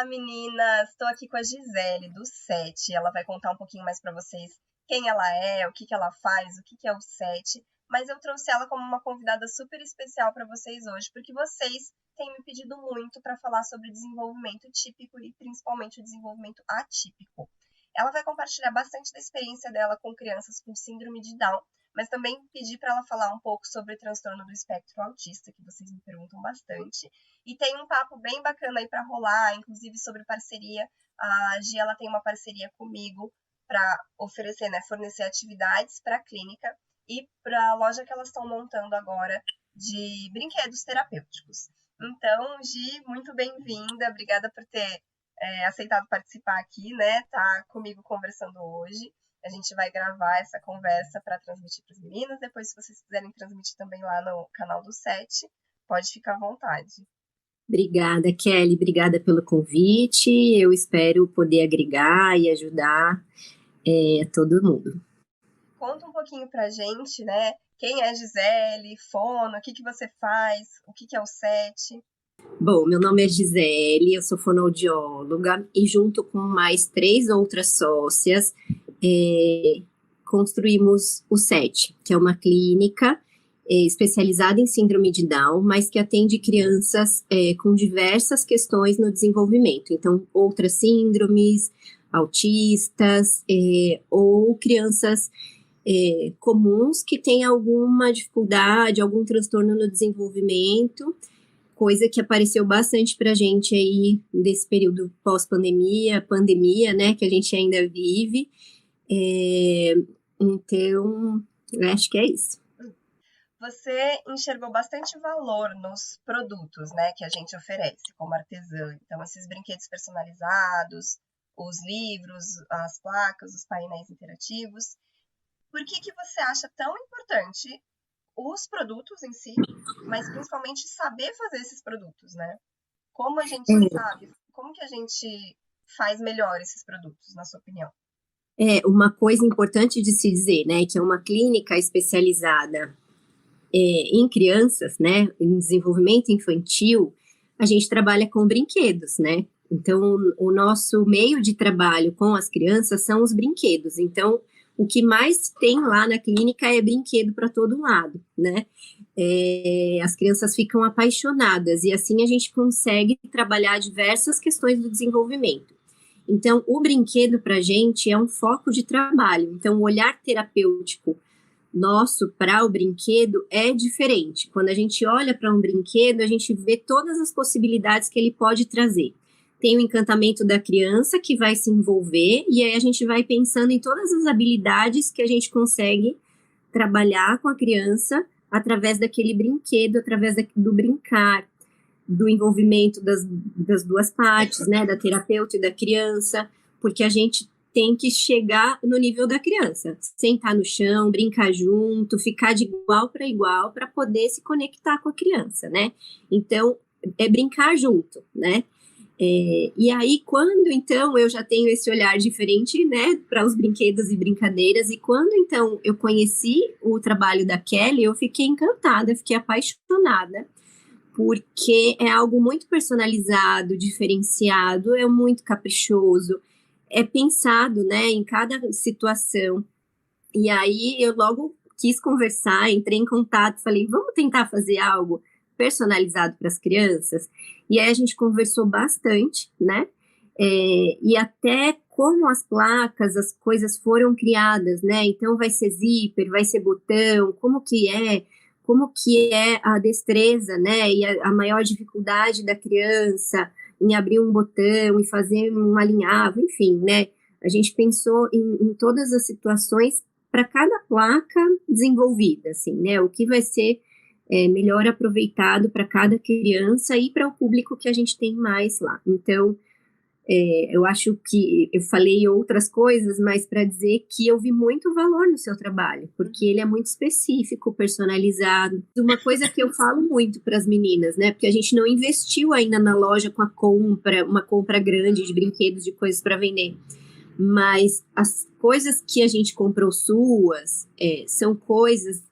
Olá, meninas! Estou aqui com a Gisele, do SET. Ela vai contar um pouquinho mais para vocês quem ela é, o que que ela faz, o que que é o SET. Mas eu trouxe ela como uma convidada super especial para vocês hoje, porque vocês têm me pedido muito para falar sobre desenvolvimento típico e principalmente o desenvolvimento atípico. Ela vai compartilhar bastante da experiência dela com crianças com síndrome de Down, mas também pedi para ela falar um pouco sobre o transtorno do espectro autista, que vocês me perguntam bastante. E tem um papo bem bacana aí para rolar, inclusive sobre parceria. A Gi, ela tem uma parceria comigo para oferecer, né, fornecer atividades para a clínica e para a loja que elas estão montando agora de brinquedos terapêuticos. Então, Gi, muito bem-vinda, obrigada por ter aceitado participar aqui, né, tá comigo conversando hoje. A gente vai gravar essa conversa para transmitir para as meninas. Depois, se vocês quiserem transmitir também lá no canal do SET, pode ficar à vontade. Obrigada, Kelly. Obrigada pelo convite. Eu espero poder agregar e ajudar todo mundo. Conta um pouquinho pra gente, né? Quem é a Gisele, fono, o que que você faz, o que que é o SET? Bom, meu nome é Gisele, eu sou fonoaudióloga e junto com mais 3 outras sócias, construímos o SET, que é uma clínica especializada em síndrome de Down, mas que atende crianças com diversas questões no desenvolvimento. Então, outras síndromes, autistas, ou crianças comuns que têm alguma dificuldade, algum transtorno no desenvolvimento, coisa que apareceu bastante para a gente aí desse período pós-pandemia, pandemia, né, que a gente ainda vive. Então, eu acho que é isso. Você enxergou bastante valor nos produtos, né, que a gente oferece como artesã. Então, esses brinquedos personalizados, os livros, as placas, os painéis interativos. Por que que você acha tão importante os produtos em si, mas principalmente saber fazer esses produtos, né? Como a gente sabe, como que a gente faz melhor esses produtos, na sua opinião? Uma coisa importante de se dizer, né, que é uma clínica especializada em crianças, né, em desenvolvimento infantil, a gente trabalha com brinquedos, né? Então, o nosso meio de trabalho com as crianças são os brinquedos. Então, o que mais tem lá na clínica é brinquedo para todo lado, né? As crianças ficam apaixonadas e assim a gente consegue trabalhar diversas questões do desenvolvimento. Então, o brinquedo para a gente é um foco de trabalho. Então, o olhar terapêutico nosso para o brinquedo é diferente. Quando a gente olha para um brinquedo, a gente vê todas as possibilidades que ele pode trazer. Tem o encantamento da criança que vai se envolver, e aí a gente vai pensando em todas as habilidades que a gente consegue trabalhar com a criança através daquele brinquedo, através do brincar, do envolvimento das duas partes, né, da terapeuta e da criança, porque a gente tem que chegar no nível da criança, sentar no chão, brincar junto, ficar de igual para poder se conectar com a criança, né? Então, é brincar junto, né? E aí, quando, então, eu já tenho esse olhar diferente, né, para os brinquedos e brincadeiras, e quando, então, eu conheci o trabalho da Kelly, eu fiquei encantada, fiquei apaixonada, porque é algo muito personalizado, diferenciado, é muito caprichoso, é pensado, né, em cada situação. E aí eu logo quis conversar, entrei em contato, falei, vamos tentar fazer algo personalizado para as crianças? E aí a gente conversou bastante, né, e até como as placas, as coisas foram criadas, né, então vai ser zíper, vai ser botão, como que é a destreza, né, e a maior dificuldade da criança em abrir um botão e fazer um alinhavo, enfim, né? A gente pensou em todas as situações para cada placa desenvolvida, assim, né? O que vai ser melhor aproveitado para cada criança e para o público que a gente tem mais lá. Então, eu acho que eu falei outras coisas, mas para dizer que eu vi muito valor no seu trabalho, porque ele é muito específico, personalizado. Uma coisa que eu falo muito para as meninas, né? Porque a gente não investiu ainda na loja com uma compra grande de brinquedos, de coisas para vender. mas as coisas que a gente comprou suas são coisas,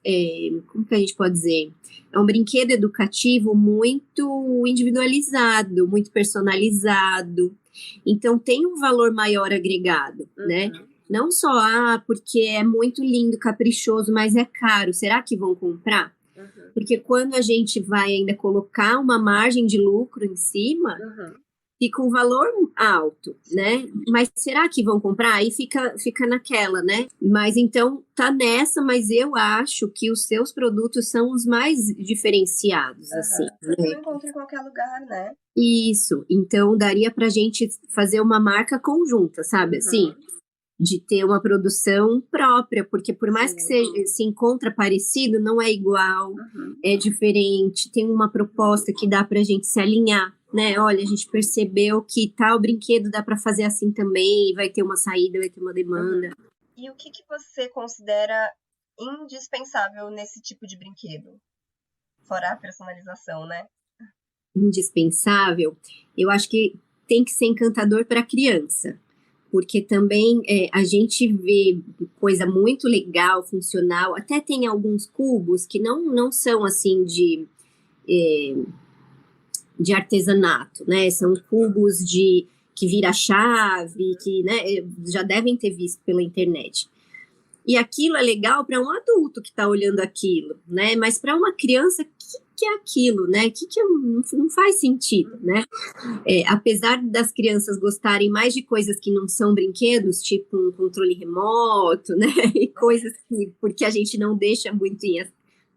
como que a gente pode dizer? É um brinquedo educativo muito individualizado, muito personalizado, então tem um valor maior agregado, né? Não só, porque é muito lindo, caprichoso, mas é caro, será que vão comprar? Porque quando a gente vai ainda colocar uma margem de lucro em cima, fica um valor alto, né? Mas será que vão comprar? Aí fica naquela, né? Mas então tá nessa, mas eu acho que os seus produtos são os mais diferenciados, assim. Né? Não encontro em qualquer lugar, né? Isso. Então daria pra gente fazer uma marca conjunta, sabe? Assim, de ter uma produção própria, porque por mais que se encontra parecido, não é igual, é diferente, tem uma proposta que dá pra gente se alinhar, né? Olha, a gente percebeu que tal brinquedo dá para fazer assim também, vai ter uma saída, vai ter uma demanda. E o que você considera indispensável nesse tipo de brinquedo? Fora a personalização, né? Indispensável, eu acho que tem que ser encantador para a criança, porque também a gente vê coisa muito legal, funcional, até tem alguns cubos que não são assim de artesanato, né? São cubos que vira chave, que, né, já devem ter visto pela internet. E aquilo é legal para um adulto que está olhando aquilo, né? Mas para uma criança, o que é aquilo, né? Não faz sentido, né? Apesar das crianças gostarem mais de coisas que não são brinquedos, tipo um controle remoto, né? E coisas que, porque a gente não deixa muito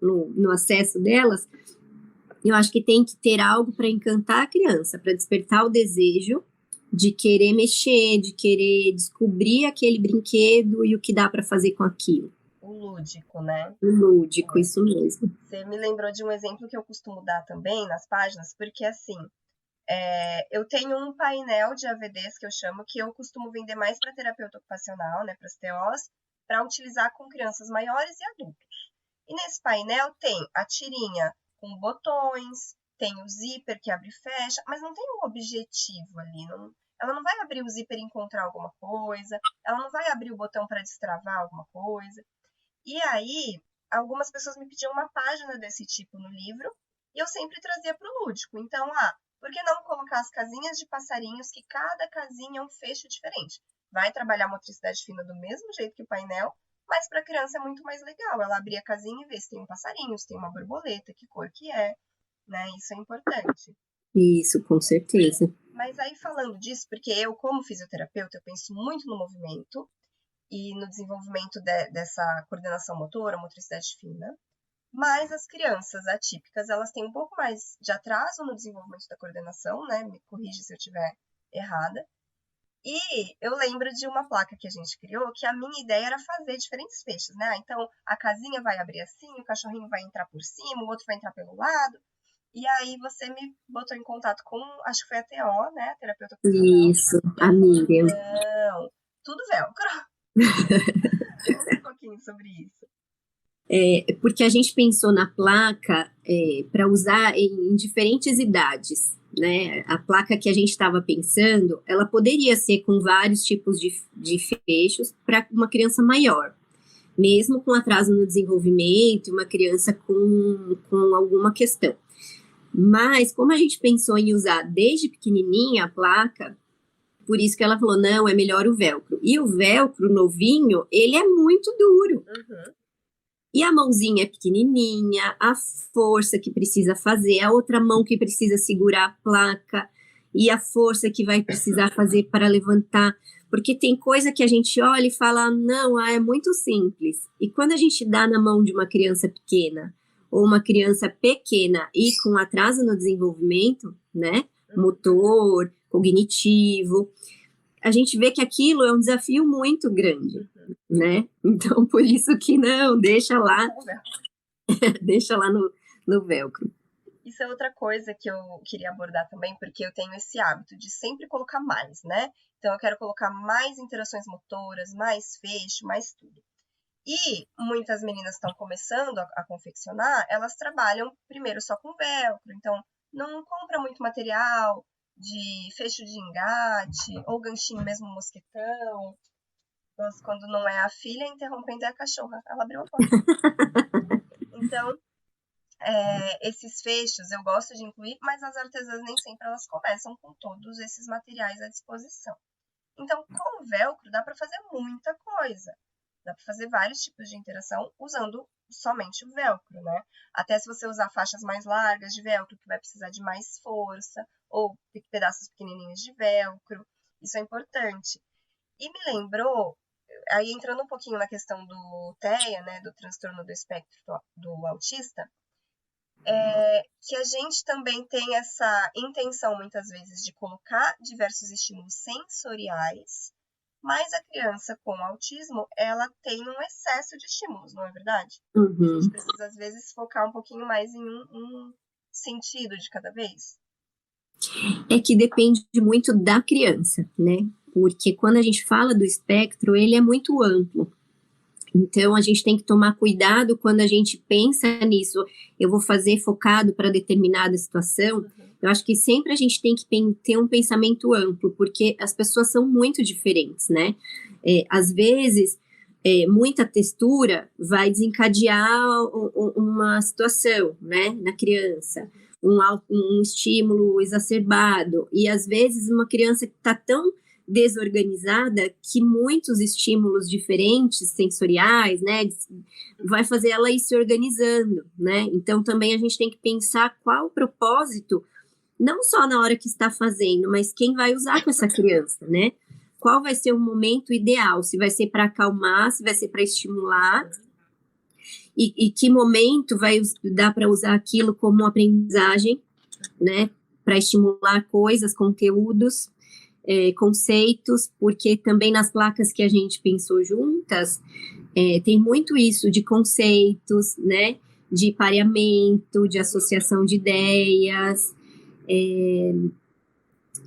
no acesso delas, eu acho que tem que ter algo para encantar a criança, para despertar o desejo de querer mexer, de querer descobrir aquele brinquedo e o que dá para fazer com aquilo. O lúdico, né? O lúdico, isso mesmo. Você me lembrou de um exemplo que eu costumo dar também nas páginas, porque assim, eu tenho um painel de AVDs que eu chamo, que eu costumo vender mais para terapeuta ocupacional, né, para as TOs, para utilizar com crianças maiores e adultos. E nesse painel tem a tirinha com botões, tem o zíper que abre e fecha, mas não tem um objetivo ali. Ela não vai abrir o zíper e encontrar alguma coisa, ela não vai abrir o botão para destravar alguma coisa. E aí, algumas pessoas me pediam uma página desse tipo no livro, e eu sempre trazia para o lúdico. Então, por que não colocar as casinhas de passarinhos, que cada casinha é um fecho diferente? Vai trabalhar a motricidade fina do mesmo jeito que o painel, mas para a criança é muito mais legal. Ela abrir a casinha e ver se tem um passarinho, se tem uma borboleta, que cor que é, né? Isso é importante. Isso, com certeza. Mas aí falando disso, porque eu, como fisioterapeuta, eu penso muito no movimento e no desenvolvimento dessa coordenação motora, motricidade fina. Mas as crianças atípicas, elas têm um pouco mais de atraso no desenvolvimento da coordenação, né? Me corrige se eu estiver errada. E eu lembro de uma placa que a gente criou, que a minha ideia era fazer diferentes fechos, né? Então, a casinha vai abrir assim, o cachorrinho vai entrar por cima, o outro vai entrar pelo lado. E aí você me botou em contato com, acho que foi a TO, né? A terapeuta ocupacional. Isso, amiga. Não, tudo velcro. Conta um pouquinho sobre isso. Porque a gente pensou na placa para usar em diferentes idades, né? A placa que a gente estava pensando, ela poderia ser com vários tipos de fechos para uma criança maior, mesmo com atraso no desenvolvimento, uma criança com alguma questão. Mas, como a gente pensou em usar desde pequenininha a placa, por isso que ela falou, não, é melhor o velcro. E o velcro novinho, ele é muito duro. E a mãozinha é pequenininha, a força que precisa fazer, a outra mão que precisa segurar a placa, e a força que vai precisar fazer para levantar. Porque tem coisa que a gente olha e fala, não, é muito simples. E quando a gente dá na mão de uma criança pequena, ou uma criança pequena e com atraso no desenvolvimento, né, motor, cognitivo, a gente vê que aquilo é um desafio muito grande, né? Então, por isso que não, deixa lá no velcro. Isso é outra coisa que eu queria abordar também, porque eu tenho esse hábito de sempre colocar mais, né? Então, eu quero colocar mais interações motoras, mais fecho, mais tudo. E muitas meninas estão começando a confeccionar, elas trabalham primeiro só com velcro, então não compra muito material, de fecho de engate, ou ganchinho mesmo mosquetão. Quando não é a filha interrompendo, é a cachorra. Ela abriu a porta. Então, esses fechos eu gosto de incluir, mas as artesãs nem sempre elas começam com todos esses materiais à disposição. Então, com o velcro dá para fazer muita coisa. Dá para fazer vários tipos de interação usando somente o velcro, né? Até se você usar faixas mais largas de velcro, que vai precisar de mais força, ou pedaços pequenininhos de velcro, isso é importante. E me lembrou, aí entrando um pouquinho na questão do TEA, né, do transtorno do espectro do autista, que a gente também tem essa intenção, muitas vezes, de colocar diversos estímulos sensoriais, mas a criança com autismo, ela tem um excesso de estímulos, não é verdade? Uhum. A gente precisa, às vezes, focar um pouquinho mais em um sentido de cada vez. É que depende muito da criança, né? Porque quando a gente fala do espectro, ele é muito amplo. Então, a gente tem que tomar cuidado quando a gente pensa nisso. Eu vou fazer focado para determinada situação. Eu acho que sempre a gente tem que ter um pensamento amplo, porque as pessoas são muito diferentes, né? Às vezes, muita textura vai desencadear uma situação, né, na criança. Um estímulo exacerbado. E, às vezes, uma criança que está tão desorganizada que muitos estímulos diferentes sensoriais, né, vai fazer ela ir se organizando, né? Então também a gente tem que pensar qual o propósito, não só na hora que está fazendo, mas quem vai usar com essa criança, né? Qual vai ser o momento ideal? Se vai ser para acalmar, se vai ser para estimular, e que momento vai dar para usar aquilo como aprendizagem, né? Para estimular coisas, conteúdos, conceitos, porque também nas placas que a gente pensou juntas, tem muito isso de conceitos, né, de pareamento, de associação de ideias, e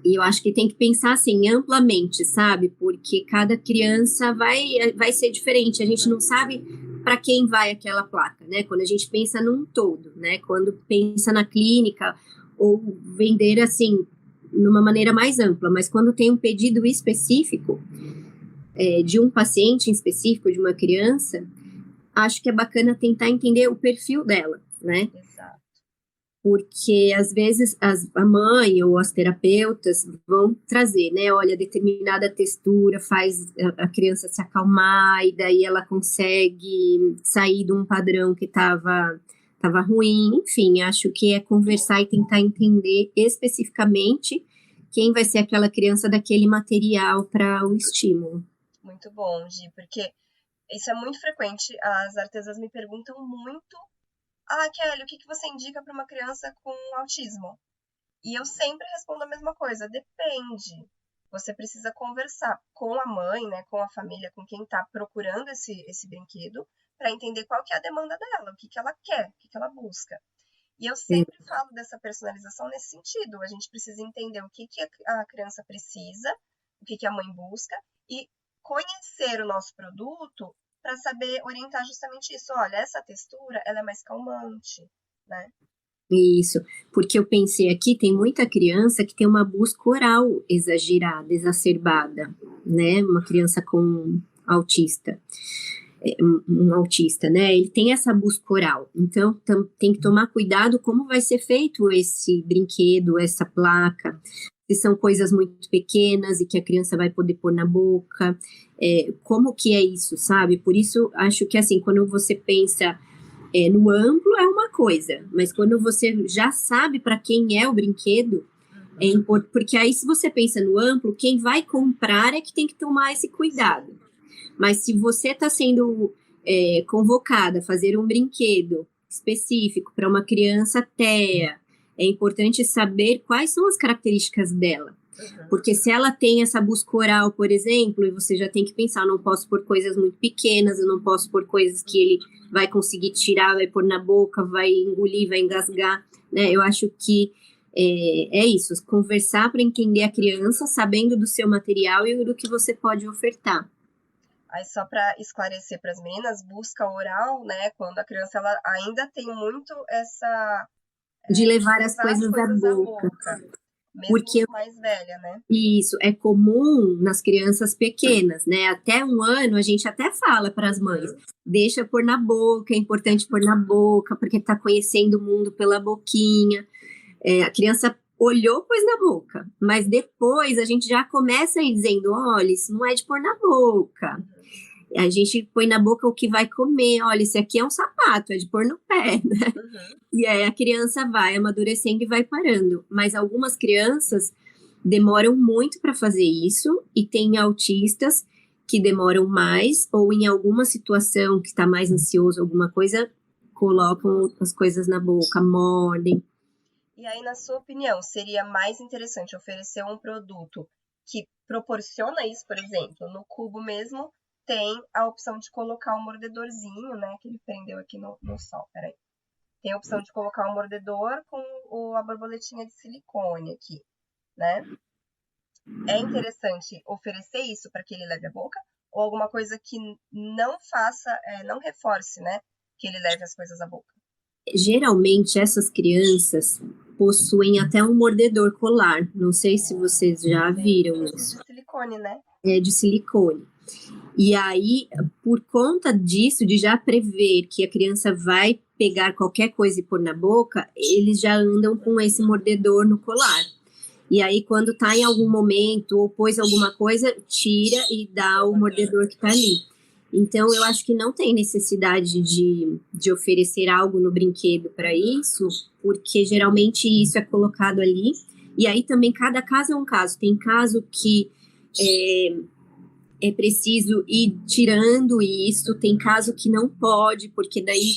eu acho que tem que pensar assim, amplamente, sabe, porque cada criança vai ser diferente, a gente não sabe para quem vai aquela placa, né, quando a gente pensa num todo, né, quando pensa na clínica, ou vender assim, numa maneira mais ampla, mas quando tem um pedido específico de um paciente em específico, de uma criança, acho que é bacana tentar entender o perfil dela, né? Exato. Porque às vezes a mãe ou as terapeutas vão trazer, né? Olha, determinada textura faz a criança se acalmar e daí ela consegue sair de um padrão que estava ruim, enfim, acho que é conversar e tentar entender especificamente quem vai ser aquela criança daquele material para o estímulo. Muito bom, Gi, porque isso é muito frequente, as artesãs me perguntam muito, Kelly, o que você indica para uma criança com autismo? E eu sempre respondo a mesma coisa, depende. Você precisa conversar com a mãe, né, com a família, com quem está procurando esse brinquedo, para entender qual que é a demanda dela, o que ela quer, o que ela busca. E eu sempre falo dessa personalização nesse sentido. A gente precisa entender o que a criança precisa, o que a mãe busca, e conhecer o nosso produto para saber orientar justamente isso. Olha, essa textura, ela é mais calmante, né? Isso, porque eu pensei aqui, tem muita criança que tem uma busca oral exagerada, exacerbada, né? Uma criança com autista, um autista, né? Ele tem essa busca oral, então tem que tomar cuidado como vai ser feito esse brinquedo, essa placa, se são coisas muito pequenas e que a criança vai poder pôr na boca, como que é isso, sabe? Por isso, acho que assim, quando você pensa no amplo é uma coisa, mas quando você já sabe para quem é o brinquedo, é importante, porque aí se você pensa no amplo, quem vai comprar é que tem que tomar esse cuidado. Mas se você está sendo convocada a fazer um brinquedo específico para uma criança TEA, é importante saber quais são as características dela. Porque se ela tem essa busca oral, por exemplo, e você já tem que pensar, eu não posso pôr coisas muito pequenas, eu não posso pôr coisas que ele vai conseguir tirar, vai pôr na boca, vai engolir, vai engasgar, né? Eu acho que é isso, conversar para entender a criança, sabendo do seu material e do que você pode ofertar. Aí só para esclarecer para as meninas, busca oral, né, quando a criança ela ainda tem muito essa de levar as coisas à boca. mesmo Porque mais velha, né? isso é comum nas crianças pequenas, né? Até 1 ano a gente até fala para as mães, deixa pôr na boca, é importante pôr na boca, porque tá conhecendo o mundo pela boquinha. A criança olhou, pôs na boca, mas depois a gente já começa aí dizendo, olha, isso não é de pôr na boca. A gente põe na boca o que vai comer, olha, esse aqui é um sapato, é de pôr no pé, né? E aí a criança vai amadurecendo e vai parando. Mas algumas crianças demoram muito para fazer isso, e tem autistas que demoram mais, ou em alguma situação que está mais ansioso, alguma coisa, colocam as coisas na boca, mordem. E aí, na sua opinião, seria mais interessante oferecer um produto que proporciona isso, por exemplo, no Cubo mesmo tem a opção de colocar um mordedorzinho, né, que ele prendeu aqui no sol, peraí. Tem a opção de colocar um mordedor com a borboletinha de silicone aqui, né? É interessante oferecer isso para que ele leve a boca, ou alguma coisa que não faça, não reforce, né, que ele leve as coisas à boca? Geralmente, essas crianças possuem até um mordedor colar. Não sei se vocês já viram isso. De silicone, né? É de silicone. E aí, por conta disso, de já prever que a criança vai pegar qualquer coisa e pôr na boca, eles já andam com esse mordedor no colar. E aí, quando tá em algum momento ou pôs alguma coisa, tira e dá o mordedor que tá ali. Então, eu acho que não tem necessidade de oferecer algo no brinquedo para isso, porque geralmente isso é colocado ali. E aí também cada caso é um caso. Tem caso que é preciso ir tirando isso, tem caso que não pode, porque daí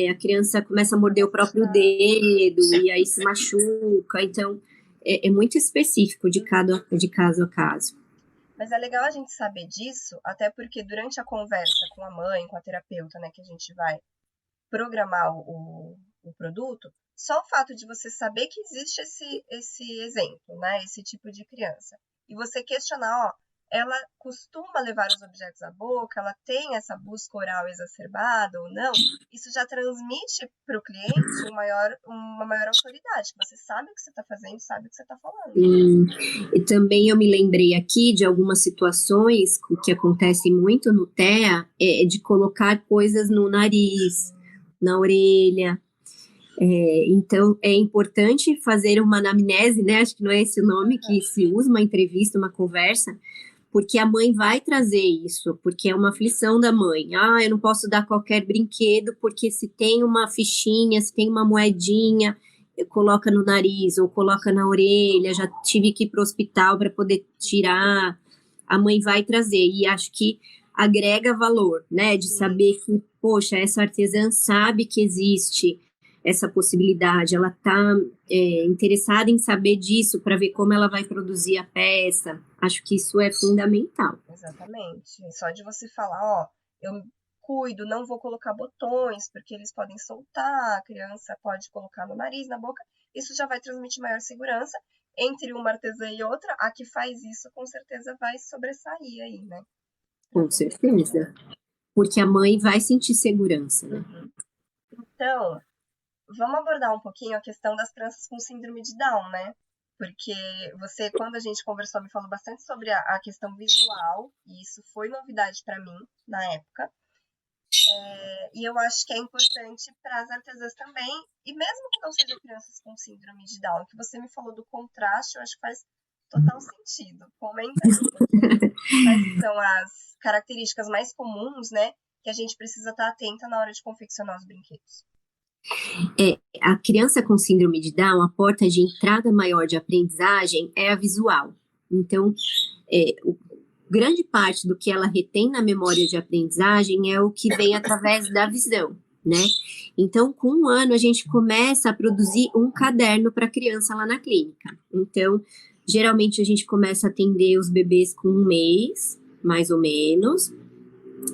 a criança começa a morder o próprio dedo e aí se machuca. Então, é muito específico de caso a caso. Mas é legal a gente saber disso, até porque durante a conversa com a mãe, com a terapeuta, né, que a gente vai programar o produto, só o fato de você saber que existe esse exemplo, né, esse tipo de criança, e você questionar, ó, ela costuma levar os objetos à boca, ela tem essa busca oral exacerbada ou não, isso já transmite para o cliente uma maior autoridade, que você sabe o que você está fazendo, sabe o que você está falando. E também eu me lembrei aqui de algumas situações que acontecem muito no TEA, de colocar coisas no nariz, na orelha. Então, é importante fazer uma anamnese, né? Acho que não é esse o nome que se usa, uma entrevista, uma conversa, porque a mãe vai trazer isso, porque é uma aflição da mãe. Eu não posso dar qualquer brinquedo, porque se tem uma fichinha, se tem uma moedinha, coloca no nariz ou coloca na orelha, já tive que ir para o hospital para poder tirar. A mãe vai trazer, e acho que agrega valor, né? De saber que, poxa, essa artesã sabe que existe essa possibilidade, ela está interessada em saber disso para ver como ela vai produzir a peça. Acho que isso é fundamental. Exatamente. Só de você falar, ó, eu cuido, não vou colocar botões, porque eles podem soltar, a criança pode colocar no nariz, na boca, isso já vai transmitir maior segurança. Entre uma artesã e outra, a que faz isso com certeza vai sobressair aí, né? Com certeza. Porque a mãe vai sentir segurança, né? Então, vamos abordar um pouquinho a questão das crianças com síndrome de Down, né? Porque você, quando a gente conversou, me falou bastante sobre a questão visual, e isso foi novidade para mim na época. E eu acho que é importante para as artesãs também, e mesmo que não sejam crianças com síndrome de Down, que você me falou do contraste, eu acho que faz total sentido. Comenta aí, quais são as características mais comuns, né, que a gente precisa estar atenta na hora de confeccionar os brinquedos. A criança com síndrome de Down, a porta de entrada maior de aprendizagem é a visual. Então, grande parte do que ela retém na memória de aprendizagem é o que vem através da visão, né? Então, com 1 ano, a gente começa a produzir um caderno para a criança lá na clínica. Então, geralmente a gente começa a atender os bebês com 1 mês, mais ou menos,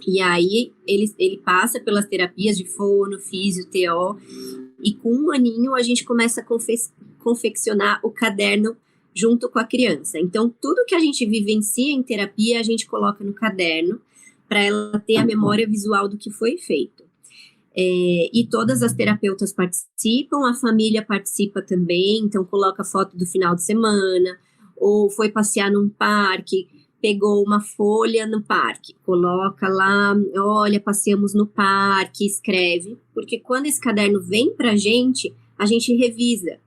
e aí ele passa pelas terapias de fono, físio, TO, e com 1 aninho a gente começa a confeccionar o caderno junto com a criança. Então, tudo que a gente vivencia em terapia, a gente coloca no caderno, para ela ter a memória visual do que foi feito. E todas as terapeutas participam, a família participa também, então coloca foto do final de semana, ou foi passear num parque, pegou uma folha no parque, coloca lá, olha, passeamos no parque, escreve, porque quando esse caderno vem pra gente, a gente revisa.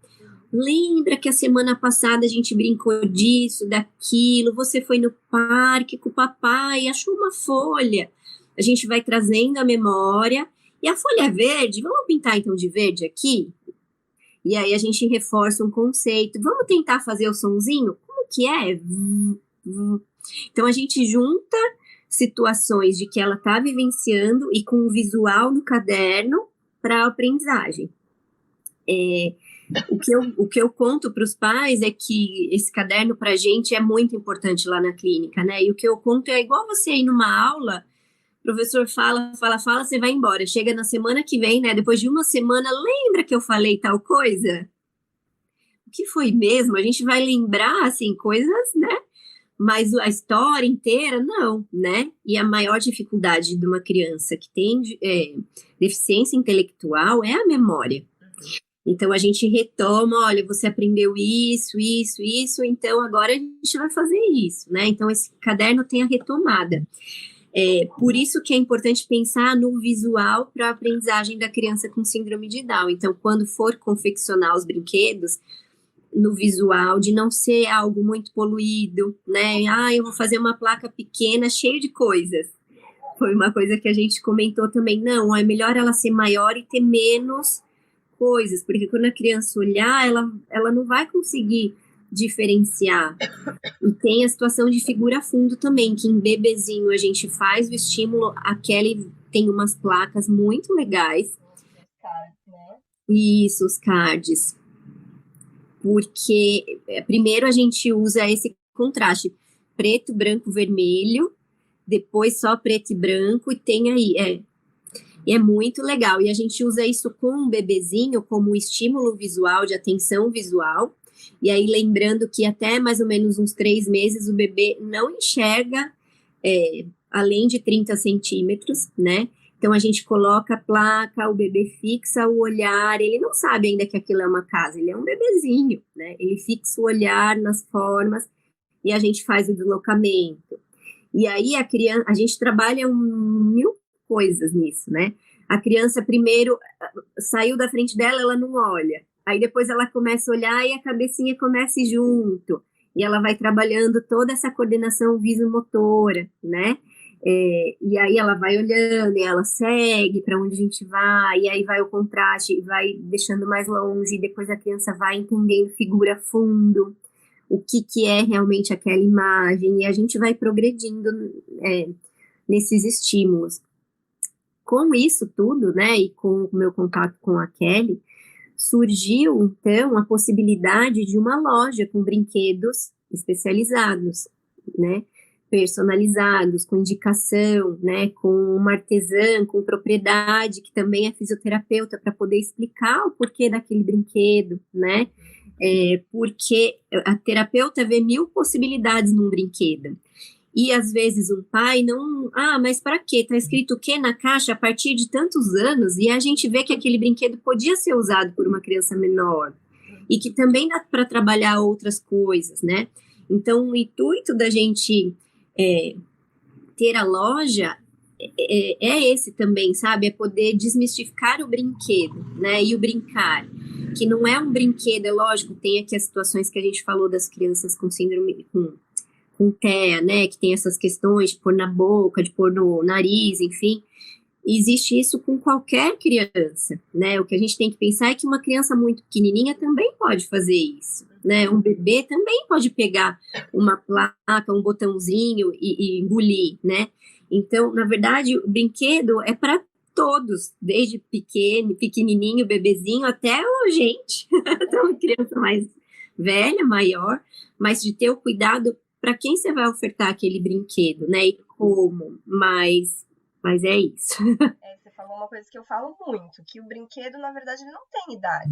Lembra que a semana passada a gente brincou disso, daquilo, você foi no parque com o papai, achou uma folha. A gente vai trazendo a memória, e a folha é verde, vamos pintar então de verde aqui? E aí a gente reforça um conceito, vamos tentar fazer o sonzinho? Como que é? Então a gente junta situações de que ela está vivenciando e com o visual no caderno para a aprendizagem. O que eu conto para os pais é que esse caderno para a gente é muito importante lá na clínica, né? E o que eu conto é igual você ir numa aula, o professor fala, você vai embora. Chega na semana que vem, né? Depois de uma semana, lembra que eu falei tal coisa? O que foi mesmo? A gente vai lembrar, assim, coisas, né? Mas a história inteira, não, né? E a maior dificuldade de uma criança que tem deficiência intelectual é a memória. Então, a gente retoma, olha, você aprendeu isso, então agora a gente vai fazer isso, né? Então, esse caderno tem a retomada. Por isso que é importante pensar no visual para a aprendizagem da criança com síndrome de Down. Então, quando for confeccionar os brinquedos, no visual, de não ser algo muito poluído, né? Eu vou fazer uma placa pequena, cheia de coisas. Foi uma coisa que a gente comentou também. Não, é melhor ela ser maior e ter menos coisas, porque quando a criança olhar, ela não vai conseguir diferenciar. E tem a situação de figura fundo também, que em bebezinho a gente faz o estímulo, a Kelly tem umas placas muito legais. Isso, os cards. Porque primeiro a gente usa esse contraste, preto, branco, vermelho, depois só preto e branco, e tem aí, é muito legal, e a gente usa isso com um bebezinho como estímulo visual, de atenção visual, e aí lembrando que até mais ou menos uns 3 meses o bebê não enxerga além de 30 centímetros, né? Então a gente coloca a placa, o bebê fixa o olhar, ele não sabe ainda que aquilo é uma casa, ele é um bebezinho, né? Ele fixa o olhar nas formas e a gente faz o deslocamento. E aí a gente trabalha mil coisas nisso, né? A criança primeiro saiu da frente dela, ela não olha. Aí depois ela começa a olhar e a cabecinha começa a ir junto. E ela vai trabalhando toda essa coordenação visomotora, né? E aí ela vai olhando e ela segue para onde a gente vai, e aí vai o contraste, vai deixando mais longe, e depois a criança vai entendendo figura fundo, o que é realmente aquela imagem, e a gente vai progredindo nesses estímulos. Com isso tudo, né, e com o meu contato com a Kelly, surgiu, então, a possibilidade de uma loja com brinquedos especializados, né, personalizados, com indicação, né, com uma artesã, com propriedade, que também é fisioterapeuta, para poder explicar o porquê daquele brinquedo, né, porque a terapeuta vê 1000 possibilidades num brinquedo. E às vezes um pai não, mas para quê? Tá escrito o quê na caixa a partir de tantos anos, e a gente vê que aquele brinquedo podia ser usado por uma criança menor, e que também dá para trabalhar outras coisas, né? Então, o intuito da gente ter a loja é esse também, sabe? É poder desmistificar o brinquedo, né? E o brincar, que não é um brinquedo, é lógico, tem aqui as situações que a gente falou das crianças com síndrome, com TEA, né, que tem essas questões de pôr na boca, de pôr no nariz, enfim, existe isso com qualquer criança, né, o que a gente tem que pensar é que uma criança muito pequenininha também pode fazer isso, né, um bebê também pode pegar uma placa, um botãozinho e engolir, né, então, na verdade, o brinquedo é para todos, desde pequenininho, bebezinho, até a gente, até uma criança mais velha, maior, mas de ter o cuidado para quem você vai ofertar aquele brinquedo, né? E como, mas é isso. Você falou uma coisa que eu falo muito, que o brinquedo, na verdade, ele não tem idade.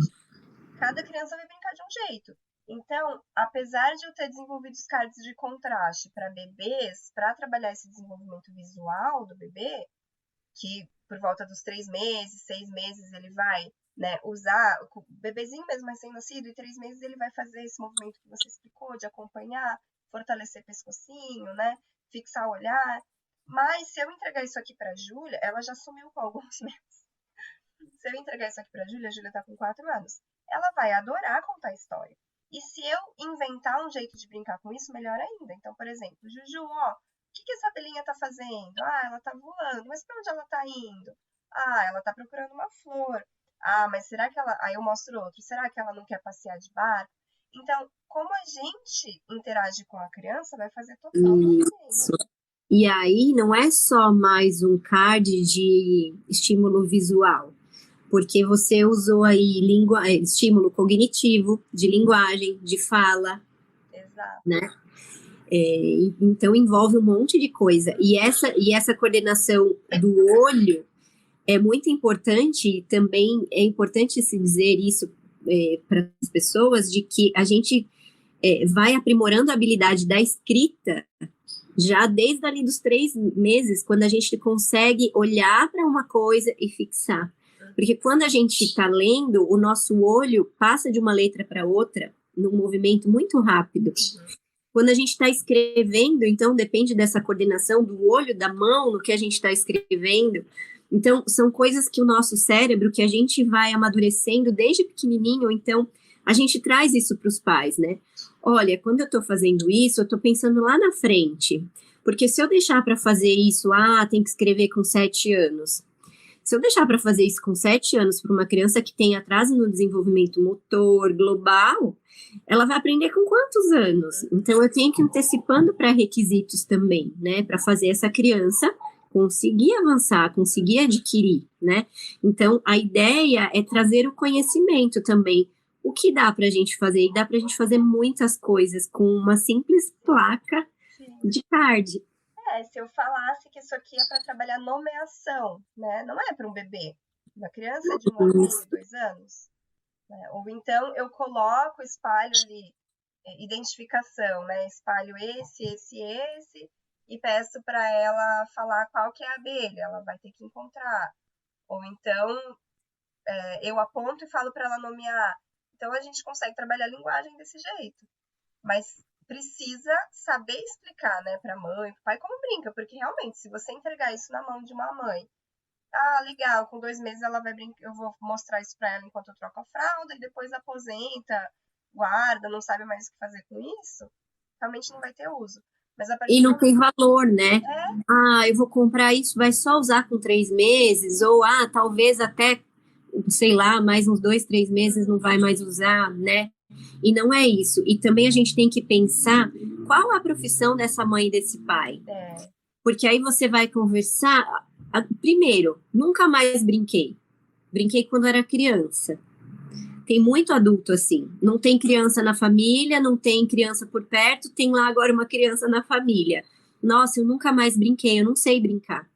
Cada criança vai brincar de um jeito. Então, apesar de eu ter desenvolvido os cards de contraste para bebês, para trabalhar esse desenvolvimento visual do bebê, que por volta dos 3 meses, 6 meses, ele vai, né, usar, o bebezinho mesmo recém-nascido, e 3 meses ele vai fazer esse movimento que você explicou, de acompanhar, fortalecer pescocinho, né, fixar o olhar. Mas se eu entregar isso aqui pra Júlia, ela já sumiu com alguns meses. Se eu entregar isso aqui pra Júlia, a Júlia tá com 4 anos. Ela vai adorar contar história. E se eu inventar um jeito de brincar com isso, melhor ainda. Então, por exemplo, Juju, ó, o que essa abelhinha tá fazendo? Ah, ela tá voando. Mas pra onde ela tá indo? Ah, ela tá procurando uma flor. Ah, mas será que ela... Aí eu mostro outro. Será que ela não quer passear de barco? Então, como a gente interage com a criança vai fazer total Isso. diferença. E aí não é só mais um card de estímulo visual, porque você usou aí estímulo cognitivo, de linguagem, de fala, Exato. né? Então envolve um monte de coisa. E essa coordenação do olho é muito importante, e também é importante se dizer isso para as pessoas, de que a gente vai aprimorando a habilidade da escrita já desde ali dos 3 meses, quando a gente consegue olhar para uma coisa e fixar. Porque quando a gente está lendo, o nosso olho passa de uma letra para outra num movimento muito rápido. Quando a gente está escrevendo, então depende dessa coordenação do olho, da mão, no que a gente está escrevendo. Então, são coisas que o nosso cérebro, que a gente vai amadurecendo desde pequenininho, então a gente traz isso para os pais, né? Olha, quando eu estou fazendo isso, eu estou pensando lá na frente. Porque se eu deixar para fazer isso, tem que escrever com 7 anos. Se eu deixar para fazer isso com 7 anos para uma criança que tem atraso no desenvolvimento motor global, ela vai aprender com quantos anos? Então, eu tenho que ir antecipando pré-requisitos também, né? Para fazer essa criança conseguir avançar, conseguir adquirir, né? Então, a ideia é trazer o conhecimento também. O que dá para a gente fazer? E dá para a gente fazer muitas coisas com uma simples placa de card. Se eu falasse que isso aqui é para trabalhar nomeação, né? Não é para um bebê, uma criança de 1 ano e meio, 2 anos. Né? Ou então eu coloco, espalho ali, identificação, né? Espalho esse, e peço para ela falar qual que é a abelha, ela vai ter que encontrar. Ou então eu aponto e falo para ela nomear. Então a gente consegue trabalhar a linguagem desse jeito. Mas precisa saber explicar, né, para mãe, pro pai, como brinca, porque realmente, se você entregar isso na mão de uma mãe, legal, com 2 meses ela vai brincar, eu vou mostrar isso para ela enquanto eu troco a fralda, e depois aposenta, guarda, não sabe mais o que fazer com isso, realmente não vai ter uso. Mas a partir E do não tem momento... valor, né? Eu vou comprar isso, vai só usar com 3 meses, ou talvez até, sei lá, mais uns 2, 3 meses não vai mais usar, né? E não é isso. E também a gente tem que pensar qual a profissão dessa mãe e desse pai. Porque aí você vai conversar. Primeiro, nunca mais brinquei. Brinquei quando era criança. Tem muito adulto assim. Não tem criança na família, não tem criança por perto, tem lá agora uma criança na família. Nossa, eu nunca mais brinquei, eu não sei brincar.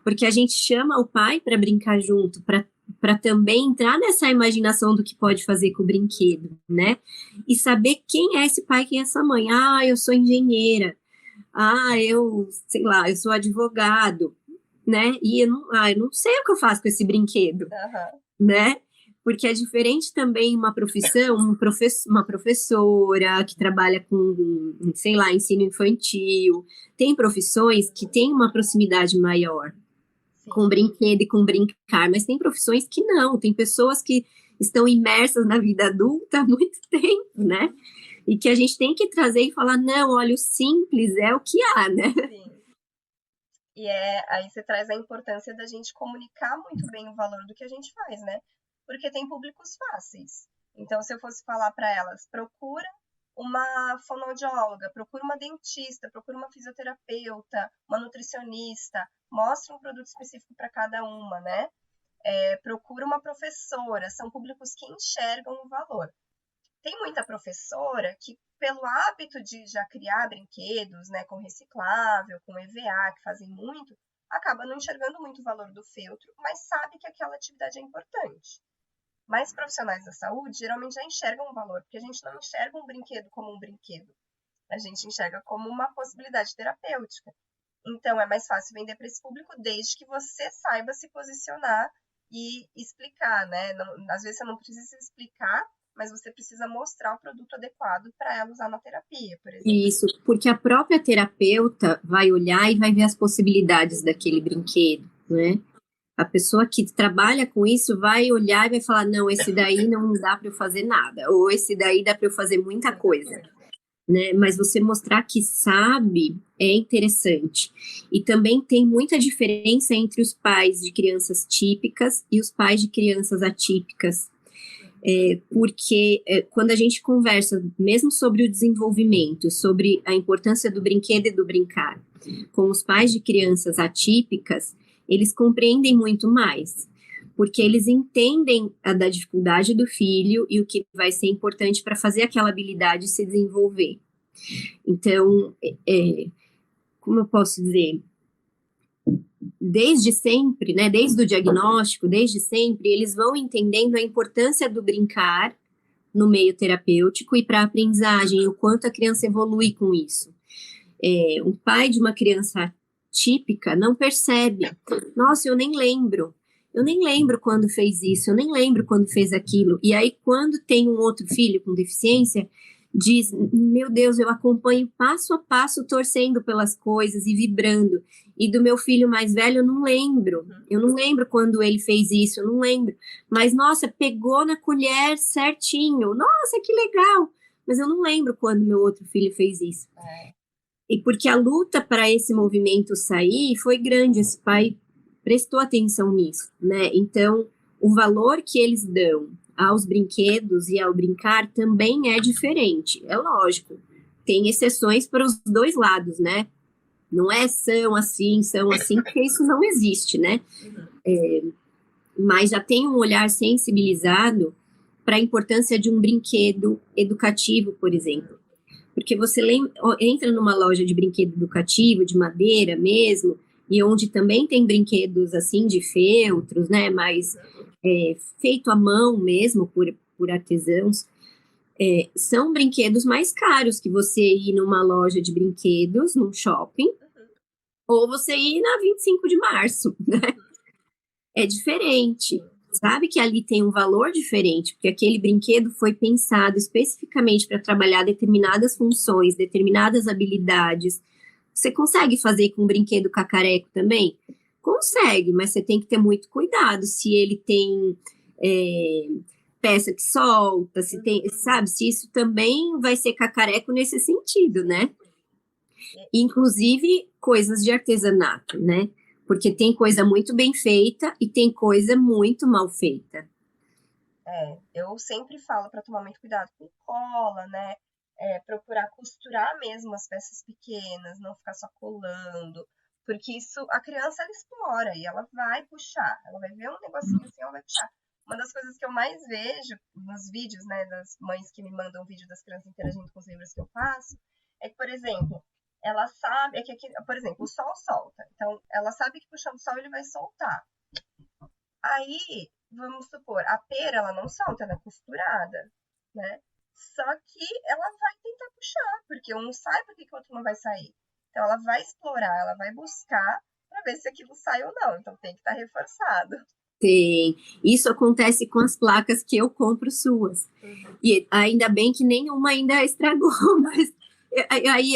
Porque a gente chama o pai para brincar junto, para também entrar nessa imaginação do que pode fazer com o brinquedo, né? E saber quem é esse pai, quem é essa mãe. Eu sou engenheira. Eu, sei lá, eu sou advogado, né? E eu não sei o que eu faço com esse brinquedo, né? Porque é diferente também uma profissão, uma professora que trabalha com, sei lá, ensino infantil. Tem profissões que têm uma proximidade maior com brinquedo e com brincar, mas tem profissões que não. Tem pessoas que estão imersas na vida adulta há muito tempo, né? E que a gente tem que trazer e falar, não, olha, o simples é o que há, né? Sim. E aí você traz a importância da gente comunicar muito bem o valor do que a gente faz, né? Porque tem públicos fáceis. Então, se eu fosse falar para elas, procura uma fonoaudióloga, procura uma dentista, procura uma fisioterapeuta, uma nutricionista, mostra um produto específico para cada uma, né? Procura uma professora, são públicos que enxergam o valor. Tem muita professora que, pelo hábito de já criar brinquedos, né, com reciclável, com EVA, que fazem muito, acaba não enxergando muito o valor do feltro, mas sabe que aquela atividade é importante. Mas profissionais da saúde geralmente já enxergam o valor, porque a gente não enxerga um brinquedo como um brinquedo. A gente enxerga como uma possibilidade terapêutica. Então, é mais fácil vender para esse público desde que você saiba se posicionar e explicar, né? Não, às vezes você não precisa explicar, mas você precisa mostrar o produto adequado para ela usar na terapia, por exemplo. Isso, porque a própria terapeuta vai olhar e vai ver as possibilidades daquele brinquedo, né? A pessoa que trabalha com isso vai olhar e vai falar, não, esse daí não dá para eu fazer nada, ou esse daí dá para eu fazer muita coisa, né? Mas você mostrar que sabe é interessante. E também tem muita diferença entre os pais de crianças típicas e os pais de crianças atípicas. Porque quando a gente conversa mesmo sobre o desenvolvimento, sobre a importância do brinquedo e do brincar, com os pais de crianças atípicas, eles compreendem muito mais, porque eles entendem da dificuldade do filho e o que vai ser importante para fazer aquela habilidade se desenvolver. Então, como eu posso dizer, desde sempre, né, desde o diagnóstico, desde sempre, eles vão entendendo a importância do brincar no meio terapêutico e para a aprendizagem, o quanto a criança evolui com isso. Um pai de uma criança típica não percebe. Nossa, eu nem lembro quando fez isso, eu nem lembro quando fez aquilo. E aí, quando tem um outro filho com deficiência, diz, meu Deus, eu acompanho passo a passo, torcendo pelas coisas e vibrando. E do meu filho mais velho, eu não lembro quando ele fez isso, eu não lembro. Mas, nossa, pegou na colher certinho, nossa, que legal. Mas eu não lembro quando meu outro filho fez isso. E porque a luta para esse movimento sair foi grande, esse pai prestou atenção nisso, né? Então, o valor que eles dão aos brinquedos e ao brincar também é diferente, é lógico. Tem exceções para os dois lados, né? Não é são assim, porque isso não existe, né? Mas já tem um olhar sensibilizado para a importância de um brinquedo educativo, por exemplo. Porque você entra numa loja de brinquedo educativo, de madeira mesmo, e onde também tem brinquedos assim de feltros, né, mas feito à mão mesmo por artesãos, são brinquedos mais caros que você ir numa loja de brinquedos, num shopping, ou você ir na 25 de março, né? É diferente. Sabe que ali tem um valor diferente, porque aquele brinquedo foi pensado especificamente para trabalhar determinadas funções, determinadas habilidades. Você consegue fazer com um brinquedo cacareco também? Consegue, mas você tem que ter muito cuidado se ele tem peça que solta, se tem, sabe, se isso também vai ser cacareco nesse sentido, né? Inclusive coisas de artesanato, né? Porque tem coisa muito bem feita e tem coisa muito mal feita. Eu sempre falo para tomar muito cuidado com cola, né? Procurar costurar mesmo as peças pequenas, não ficar só colando, porque isso a criança ela explora e ela vai puxar, ela vai ver um negocinho assim, ela vai puxar. Uma das coisas que eu mais vejo nos vídeos, né, das mães que me mandam vídeo das crianças interagindo com os livros que eu faço, é que, por exemplo, ela sabe, que aqui, por exemplo, o sol solta, então ela sabe que puxando o sol ele vai soltar. Aí, vamos supor, a pera ela não solta, ela é costurada, né? Só que ela vai tentar puxar, porque um não sai porque o outro não vai sair. Então ela vai explorar, ela vai buscar para ver se aquilo sai ou não. Então tem que estar reforçado. Tem. Isso acontece com as placas que eu compro suas. E ainda bem que nenhuma ainda estragou, mas aí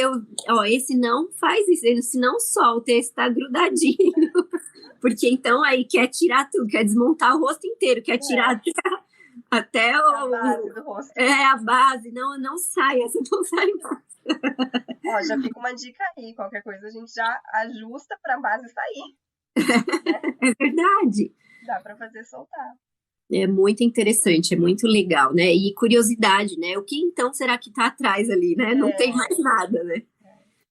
esse não faz isso, esse não solta, esse tá grudadinho. Porque então aí quer tirar tudo, quer desmontar o rosto inteiro, quer tirar até a base do rosto. A base, não sai, essa não sai mais. Já fica uma dica aí, qualquer coisa a gente já ajusta para a base sair. Né? É verdade. Dá para fazer soltar. É muito interessante, é muito legal, né? E curiosidade, né? O que então será que tá atrás ali, né? Não tem mais nada, né?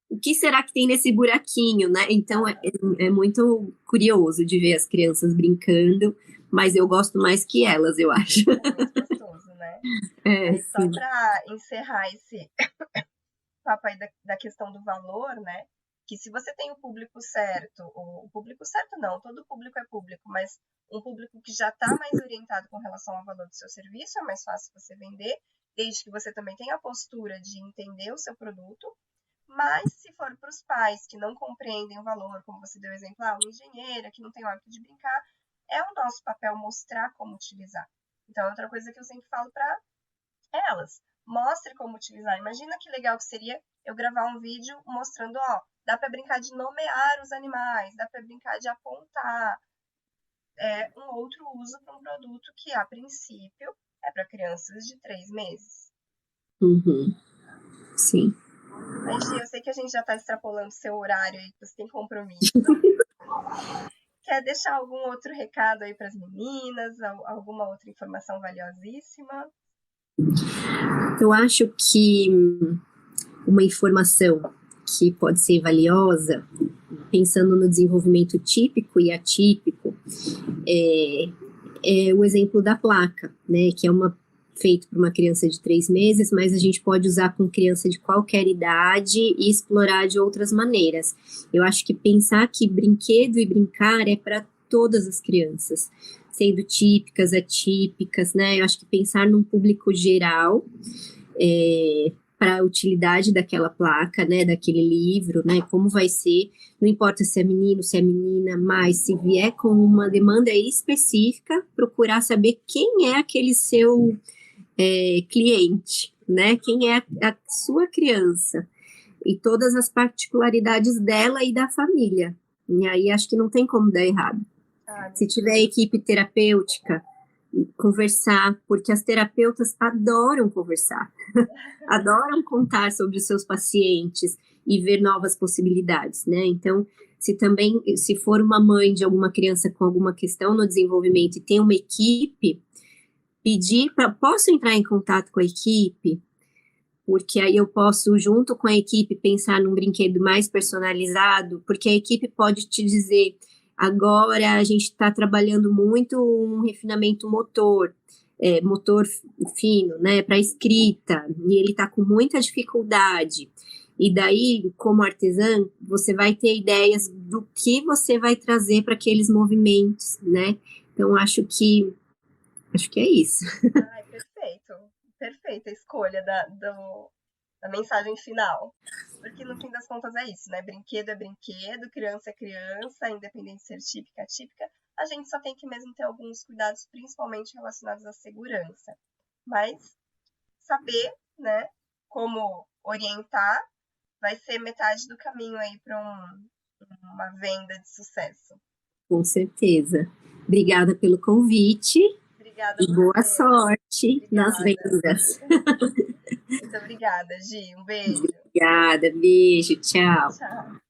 O que será que tem nesse buraquinho, né? Então é muito curioso de ver as crianças brincando, mas eu gosto mais que elas, eu acho. É muito gostoso, né? Só para encerrar esse papo aí da questão do valor, né? Que se você tem o público certo, o público certo não, todo público é público, mas um público que já está mais orientado com relação ao valor do seu serviço, é mais fácil você vender, desde que você também tenha a postura de entender o seu produto. Mas se for para os pais que não compreendem o valor, como você deu o exemplo, uma engenheira que não tem o hábito de brincar, é o nosso papel mostrar como utilizar. Então, é outra coisa que eu sempre falo para elas. Mostre como utilizar. Imagina que legal que seria eu gravar um vídeo mostrando, dá para brincar de nomear os animais, dá para brincar de apontar. É um outro uso para um produto que, a princípio, é para crianças de 3 meses. Uhum. Sim. Mas, Gi, eu sei que a gente já está extrapolando seu horário aí, que você tem compromisso. Quer deixar algum outro recado aí para as meninas? Alguma outra informação valiosíssima? Eu acho que uma informação que pode ser valiosa, pensando no desenvolvimento típico e atípico, é o exemplo da placa, né, que é feito para uma criança de 3 meses, mas a gente pode usar com criança de qualquer idade e explorar de outras maneiras. Eu acho que pensar que brinquedo e brincar é para todas as crianças, sendo típicas, atípicas, né? Eu acho que pensar num público geral, para a utilidade daquela placa, né, daquele livro, né, como vai ser, não importa se é menino, se é menina, mas se vier com uma demanda específica, procurar saber quem é aquele seu cliente, né, quem é a sua criança, e todas as particularidades dela e da família, e aí acho que não tem como dar errado. Se tiver equipe terapêutica, conversar, porque as terapeutas adoram conversar, adoram contar sobre os seus pacientes e ver novas possibilidades, né? Então, se for uma mãe de alguma criança com alguma questão no desenvolvimento e tem uma equipe, pedir posso entrar em contato com a equipe? Porque aí eu posso, junto com a equipe, pensar num brinquedo mais personalizado, porque a equipe pode te dizer, agora a gente está trabalhando muito um refinamento motor fino, né, para escrita, e ele está com muita dificuldade. E daí, como artesã, você vai ter ideias do que você vai trazer para aqueles movimentos, né? Então, acho que é isso. Ai, perfeito. Perfeita a escolha da mensagem final. Porque no fim das contas é isso, né? Brinquedo é brinquedo, criança é criança, independente de ser típica, atípica. A gente só tem que mesmo ter alguns cuidados, principalmente relacionados à segurança. Mas saber, né, como orientar vai ser metade do caminho aí para uma venda de sucesso. Com certeza. Obrigada pelo convite. Obrigada e boa sorte nas vendas. Muito obrigada, Gi. Um beijo. Obrigada, beijo, tchau. Tchau.